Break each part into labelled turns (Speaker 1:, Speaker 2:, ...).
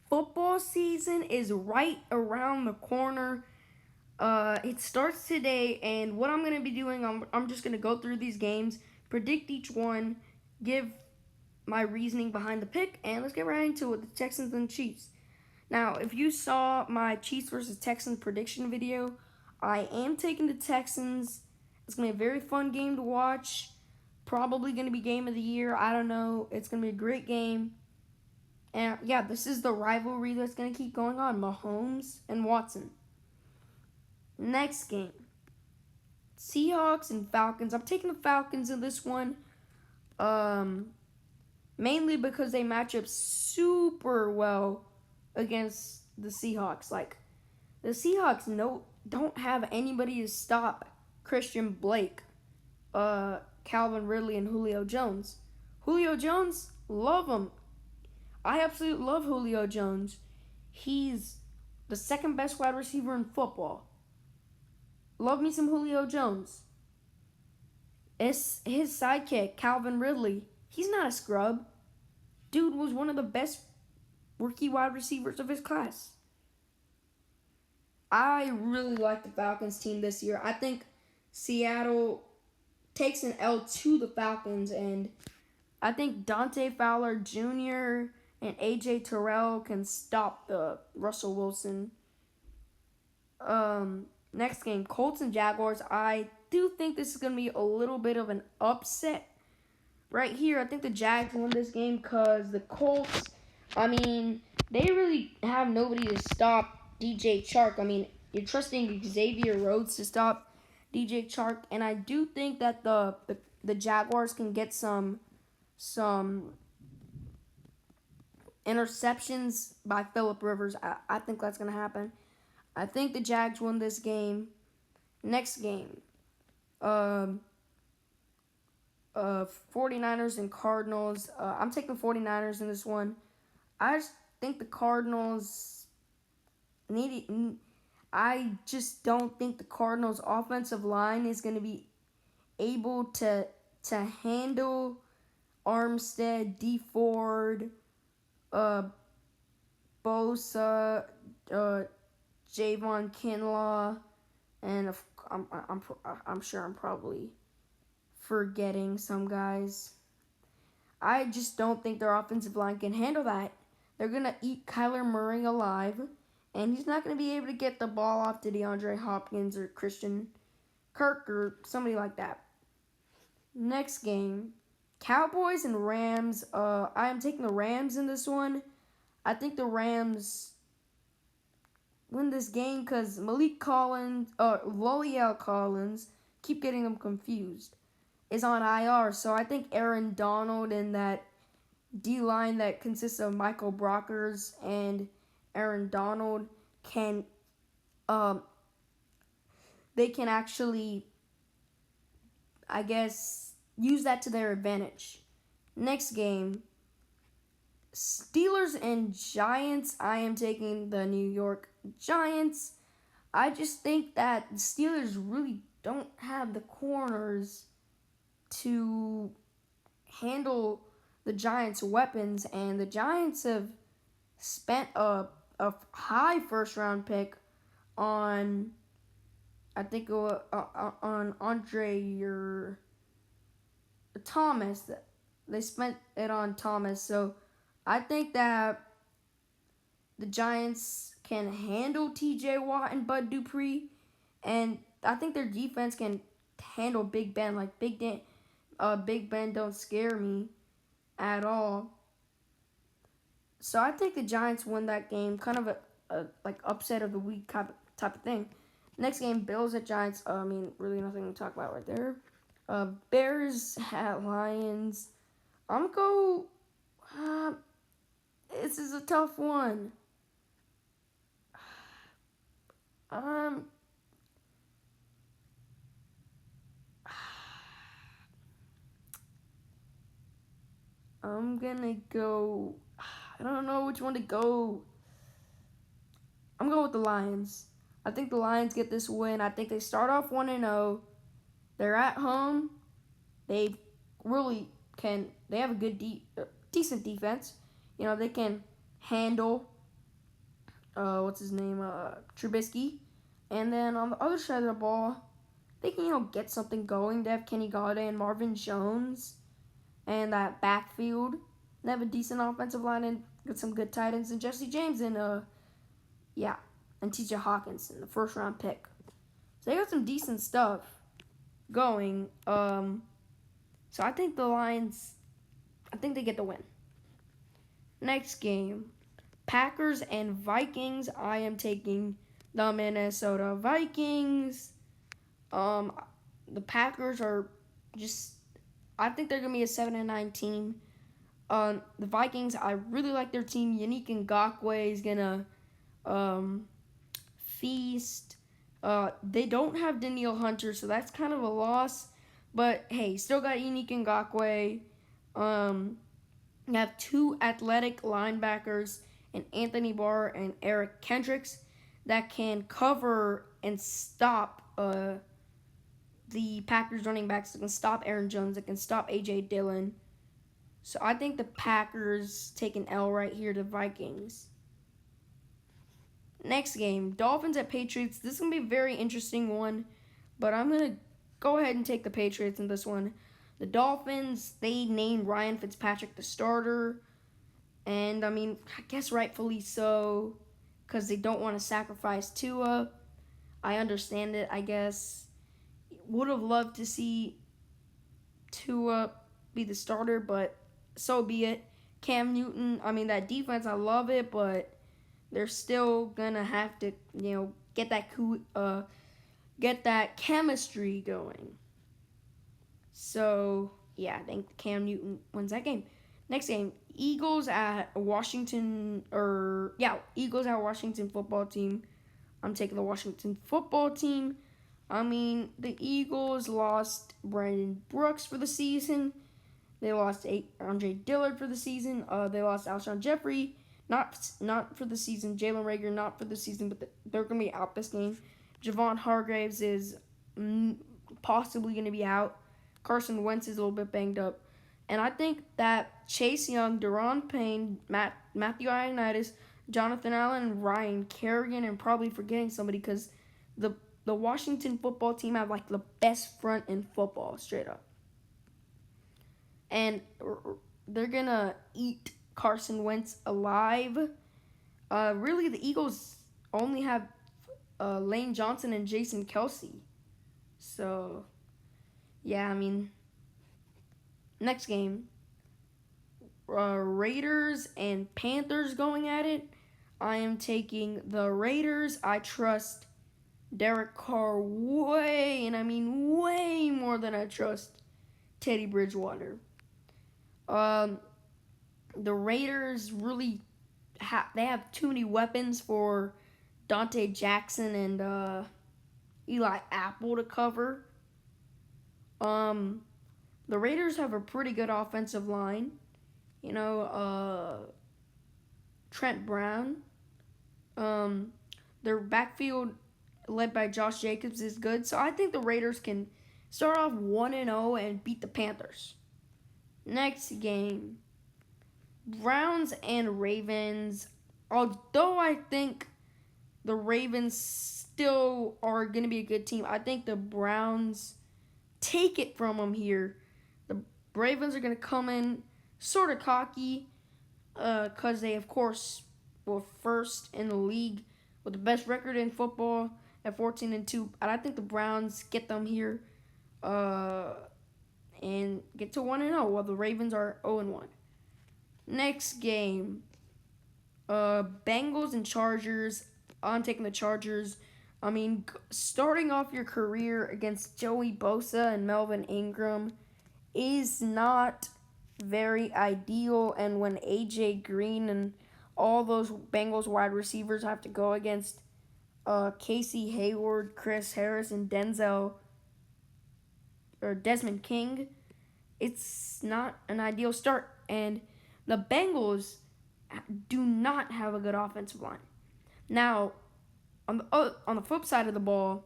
Speaker 1: Football season is right around the corner. It starts today, and what I'm gonna be doing, I'm just gonna go through these games, predict each one, give my reasoning behind the pick, and let's get right into it. The Texans and Chiefs. Now, if you saw my Chiefs versus Texans prediction video, I am taking the Texans. It's gonna be a very fun game to watch. Probably gonna be game of the year. I don't know. It's gonna be a great game. And yeah, this is the rivalry that's going to keep going on. Mahomes and Watson. Next game, Seahawks and Falcons. I'm taking the Falcons in this one, mainly because they match up super well against the Seahawks. Like the Seahawks, don't have anybody to stop Christian Blake, Calvin Ridley, and Julio Jones. Julio Jones, love him. I absolutely love Julio Jones. He's the second best wide receiver in football. Love me some Julio Jones. It's his sidekick, Calvin Ridley. He's not a scrub. Dude was one of the best rookie wide receivers of his class. I really like the Falcons team this year. I think Seattle takes an L to the Falcons, and I think Dante Fowler Jr. and AJ Terrell can stop the Russell Wilson. Next game, Colts and Jaguars. I do think this is going to be a little bit of an upset. Right here, I think the Jags win this game because the Colts, they really have nobody to stop DJ Chark. You're trusting Xavier Rhodes to stop DJ Chark, and I do think that the Jaguars can get some interceptions by Phillip Rivers. I think that's going to happen. I think the Jags win this game. Next game, 49ers and Cardinals. I'm taking the 49ers in this one. I just think the Cardinals I just don't think the Cardinals' offensive line is going to be able to handle Armstead, D Ford, Bosa, Javon Kinlaw, and I'm sure I'm probably forgetting some guys. I just don't think their offensive line can handle that. They're gonna eat Kyler Murray alive, and he's not gonna be able to get the ball off to DeAndre Hopkins or Christian Kirk or somebody like that. Next game, Cowboys and Rams. I am taking the Rams in this one. I think the Rams win this game because Malik Collins, Loliel Collins, keep getting them confused, is on IR. So I think Aaron Donald and that D-line that consists of Michael Brockers and Aaron Donald can, they can actually, I guess, use that to their advantage. Next game, Steelers and Giants. I am taking the New York Giants. I just think that the Steelers really don't have the corners to handle the Giants' weapons, and the Giants have spent a high first round pick on, I think, on Andre Thomas. They spent it on Thomas, so I think that the Giants can handle T.J. Watt and Bud Dupree, and I think their defense can handle Big Ben. Like Big Ben don't scare me at all. So I think the Giants win that game, kind of a like upset of the week type of thing. Next game, Bills at Giants. Really nothing to talk about right there. Bears at Lions. I'm gonna go. This is a tough one. I'm gonna go. I don't know which one to go. I'm going with the Lions. I think the Lions get this win. I think they start off 1-0. They're at home. They really can. They have a good, decent defense. They can handle what's his name? Trubisky. And then on the other side of the ball, they can, get something going. They have Kenny Galladay and Marvin Jones. And that backfield. They have a decent offensive line and get some good tight ends. And Jesse James and, and TJ Hawkinson, the first round pick. So they got some decent stuff going. So I think the Lions, they get the win. Next game, Packers and Vikings. I am taking the Minnesota Vikings. The Packers are just, I think they're going to be a 7-9 team. The Vikings, I really like their team. Yannick Ngakoue is going to feast. They don't have Danielle Hunter, so that's kind of a loss. But, hey, still got Yannick Ngakoue. You have two athletic linebackers and Anthony Barr and Eric Kendricks that can cover and stop the Packers running backs. That can stop Aaron Jones. That can stop A.J. Dillon. So I think the Packers take an L right here to Vikings. Next game, Dolphins at Patriots. This is going to be a very interesting one, but I'm going to go ahead and take the Patriots in this one. The Dolphins, they named Ryan Fitzpatrick the starter, and I guess rightfully so, because they don't want to sacrifice Tua. I understand it, I guess. Would have loved to see Tua be the starter, but so be it. Cam Newton, that defense, I love it, but they're still gonna have to, get that chemistry going. So yeah, I think Cam Newton wins that game. Next game, Eagles at Washington football team. I'm taking the Washington football team. The Eagles lost Brandon Brooks for the season. They lost Andre Dillard for the season. They lost Alshon Jeffrey, not for the season. Jalen Reagor, not for the season, but they're going to be out this game. Javon Hargraves is possibly going to be out. Carson Wentz is a little bit banged up. And I think that Chase Young, Daron Payne, Matthew Ioannidis, Jonathan Allen, and Ryan Kerrigan, and probably forgetting somebody because the Washington football team have like the best front in football, straight up. And they're going to eat Carson Wentz alive. Really, the Eagles only have Lane Johnson and Jason Kelsey. So, yeah, next game. Raiders and Panthers going at it. I am taking the Raiders. I trust Derek Carr way more than I trust Teddy Bridgewater. The Raiders really they have too many weapons for Dante Jackson and Eli Apple to cover. The Raiders have a pretty good offensive line. Trent Brown. Their backfield led by Josh Jacobs is good. So I think the Raiders can start off 1-0 and beat the Panthers. Next game, Browns and Ravens. Although I think the Ravens still are going to be a good team, I think the Browns take it from them here. The Ravens are going to come in sort of cocky because they, of course, were first in the league with the best record in football at 14-2. And I think the Browns get them here and get to 1-0 while the Ravens are 0-1. Next game, Bengals and Chargers. I'm taking the Chargers. Starting off your career against Joey Bosa and Melvin Ingram is not very ideal. And when A.J. Green and all those Bengals wide receivers have to go against Casey Hayward, Chris Harris, and Desmond King, it's not an ideal start. And the Bengals do not have a good offensive line. Now, on the flip side of the ball,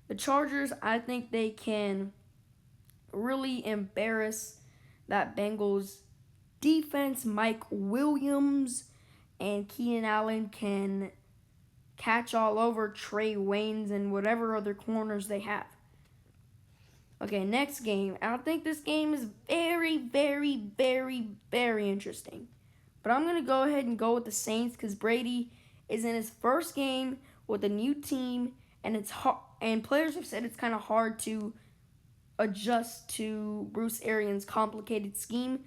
Speaker 1: the Chargers, I think they can really embarrass that Bengals defense. Mike Williams and Keenan Allen can catch all over Trey Waynes and whatever other corners they have. Okay, next game. I think this game is very, very, very, very interesting. But I'm going to go ahead and go with the Saints because Brady is in his first game with a new team, and it's hard, and players have said it's kind of hard to adjust to Bruce Arians' complicated scheme.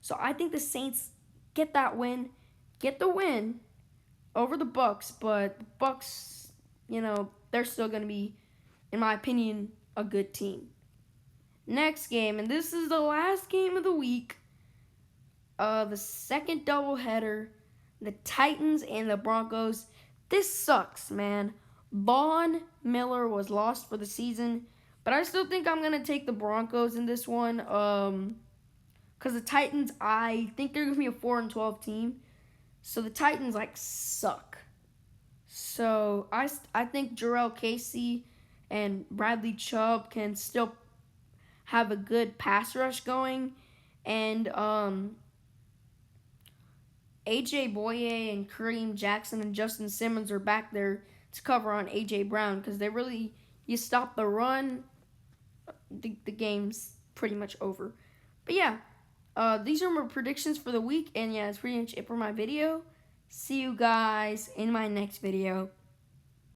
Speaker 1: So I think the Saints get that win, get the win over the Bucks, but the Bucks, they're still going to be, in my opinion, a good team. Next game, and this is the last game of the week, the second doubleheader, the Titans and the Broncos. This sucks, man. Von Miller was lost for the season, but I still think I'm going to take the Broncos in this one. Because the Titans, I think they're going to be a 4-12 team. So the Titans, suck. So I think Jurrell Casey and Bradley Chubb can still have a good pass rush going. And A.J. Boye and Kareem Jackson and Justin Simmons are back there to cover on A.J. Brown because you stop the run, the game's pretty much over. But yeah, these are my predictions for the week, and yeah, that's pretty much it for my video. See you guys in my next video.